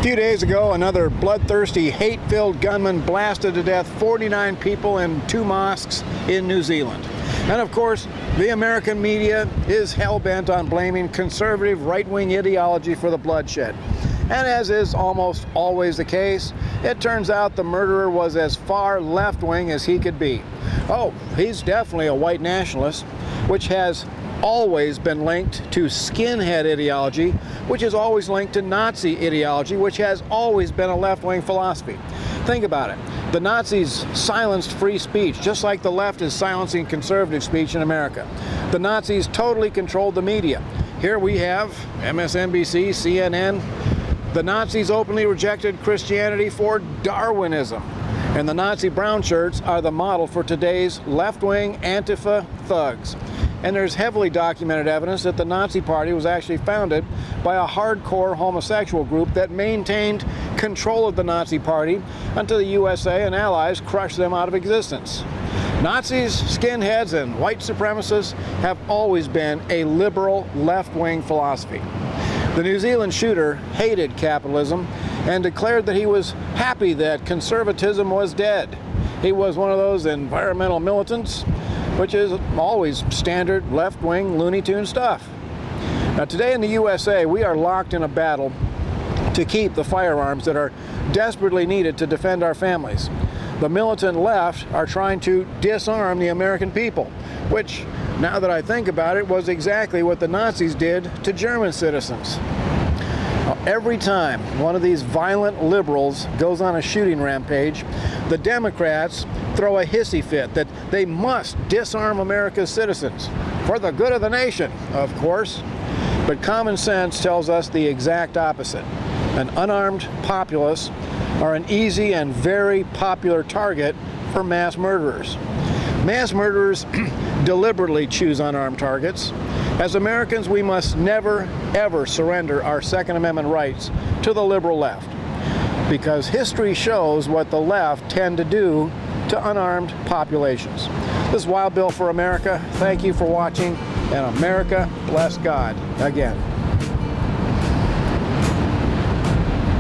few days ago, another bloodthirsty, hate-filled gunman blasted to death 49 people in 2 mosques in New Zealand. And of course, the American media is hell-bent on blaming conservative right-wing ideology for the bloodshed. And as is almost always the case, it turns out the murderer was as far left-wing as he could be. Oh, he's definitely a white nationalist, which has always been linked to skinhead ideology, which is always linked to Nazi ideology, which has always been a left-wing philosophy. Think about it. The Nazis silenced free speech, just like the left is silencing conservative speech in America. The Nazis totally controlled the media. Here we have MSNBC, CNN. The Nazis openly rejected Christianity for Darwinism. And the Nazi brown shirts are the model for today's left-wing Antifa thugs. And there's heavily documented evidence that the Nazi Party was actually founded by a hardcore homosexual group that maintained control of the Nazi Party until the USA and allies crushed them out of existence. Nazis, skinheads, and white supremacists have always been a liberal left-wing philosophy. The New Zealand shooter hated capitalism and declared that he was happy that conservatism was dead. He was one of those environmental militants, which is always standard left-wing Looney Tune stuff. Now today in the USA, we are locked in a battle to keep the firearms that are desperately needed to defend our families. The militant left are trying to disarm the American people, which, now that I think about it, was exactly what the Nazis did to German citizens. Every time one of these violent liberals goes on a shooting rampage, the Democrats throw a hissy fit that they must disarm America's citizens, for the good of the nation, of course. But common sense tells us the exact opposite. An unarmed populace are an easy and very popular target for mass murderers. Mass murderers deliberately choose unarmed targets. As Americans, we must never, ever surrender our Second Amendment rights to the liberal left, because history shows what the left tend to do to unarmed populations. This is Wild Bill for America. Thank you for watching, and America bless God again.